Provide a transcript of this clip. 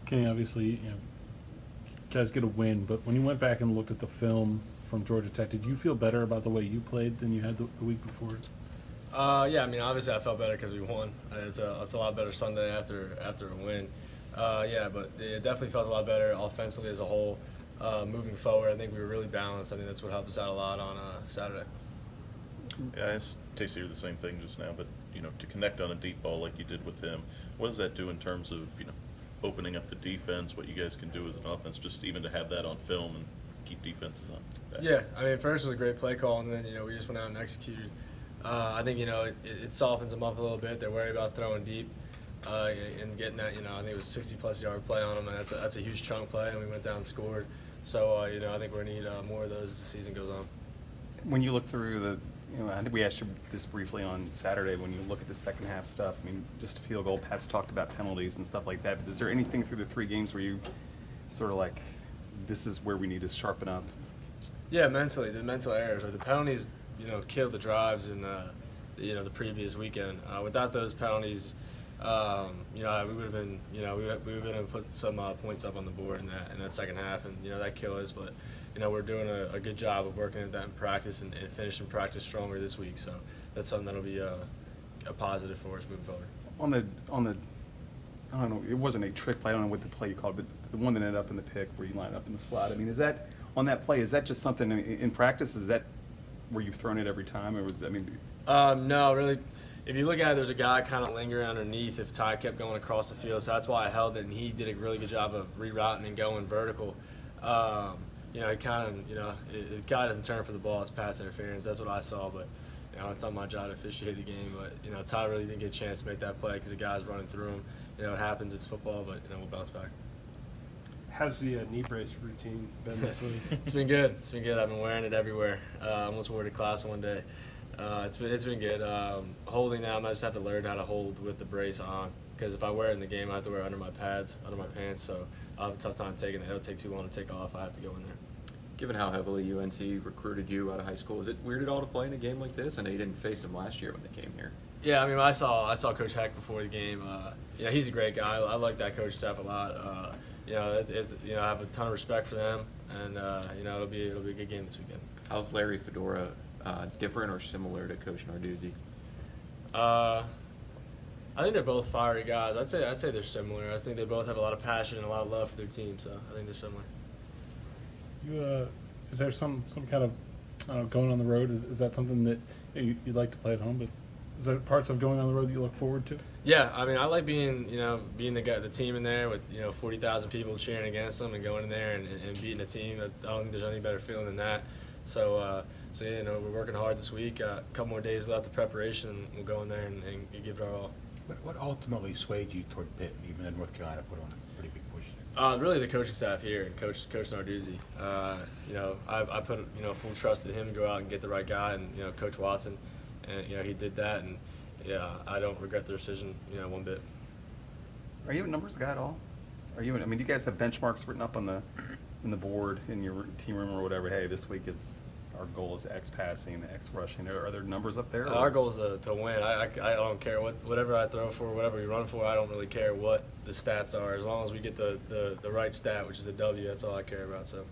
Kenny, obviously, guys get a win, but when you went back and looked at the film from Georgia Tech, did you feel better about the way you played than you had the week before? Yeah, I mean, obviously I felt better because we won. It's a lot better Sunday after a win. Yeah, but it definitely felt a lot better offensively as a whole. Moving forward, I think we were really balanced. I think that's what helped us out a lot on Saturday. Yeah, I asked Tasty the same thing just now, but to connect on a deep ball like you did with him, what does that do in terms of opening up the defense? What you guys can do as an offense, just even to have that on film and keep defenses on back? Yeah, I mean, first it was a great play call, and then we just went out and executed. I think it softens them up a little bit. They're worried about throwing deep and getting that. I think it was 60-plus yard play on them, and that's a huge chunk play, and we went down and scored. So I think we're gonna need more of those as the season goes on. When you look through the, I think we asked you this briefly on Saturday. When you look at the second half stuff, I mean, just a field goal. Pat's talked about penalties and stuff like that. But is there anything through the 3 games where you sort of like, this is where we need to sharpen up? Yeah, mentally, the mental errors, the penalties, killed the drives in the previous weekend. Without those penalties, we would have been, we would have been able to put some points up on the board in that second half, and that killed us. But we're doing a good job of working at that in practice and finishing practice stronger this week. So that's something that'll be a positive for us moving forward. On the, I don't know, it wasn't a trick play. I don't know what the play you called, but the one that ended up in the pick where you line up in the slot. I mean, is that on that play? Is that just something in practice? Is that where you've thrown it every time, or was no, really. If you look at it, there's a guy kind of lingering underneath if Ty kept going across the field, so that's why I held it, and he did a really good job of rerouting and going vertical. He kind of, the guy doesn't turn for the ball, it's pass interference. That's what I saw, but it's not my job to officiate the game. But Ty really didn't get a chance to make that play because the guy's running through him. It happens, it's football, but we'll bounce back. How's the knee brace routine been this week? It's been good. It's been good. I've been wearing it everywhere. I almost wore it to class one day. It's been good. Holding now, I just have to learn how to hold with the brace on, because if I wear it in the game, I have to wear it under my pads, under my pants. So I have a tough time taking it. It'll take too long to take off. I have to go in there. Given how heavily UNC recruited you out of high school, is it weird at all to play in a game like this? I know you didn't face them last year when they came here. Yeah, I mean, I saw Coach Heck before the game. He's a great guy. I like that coach staff a lot. I have a ton of respect for them, and it'll be a good game this weekend. How's Larry Fedora different or similar to Coach Narduzzi? I think they're both fiery guys. I'd say they're similar. I think they both have a lot of passion and a lot of love for their team, so I think they're similar. Is there some kind of going on the road? Is that something that you'd like to play at home? But is there parts of going on the road that you look forward to? Yeah, I mean, I like being the team in there with 40,000 people cheering against them and going in there and beating a team. I don't think there's any better feeling than that. So we're working hard this week. A couple more days left of preparation, and we'll go in there and give it our all. What ultimately swayed you toward Pitt, even though North Carolina put on a pretty big push? Really the coaching staff here and Coach Narduzzi. I put full trust in him to go out and get the right guy, and Coach Watson, and he did that, and I don't regret the decision one bit. Are you a numbers guy at all? Do you guys have benchmarks written up on the board in your team room or whatever? Hey, this week our goal is X passing, X rushing. Are there numbers up there? Our goal is to win. I don't care whatever I throw for, whatever we run for. I don't really care what the stats are, as long as we get the right stat, which is a W. That's all I care about. So.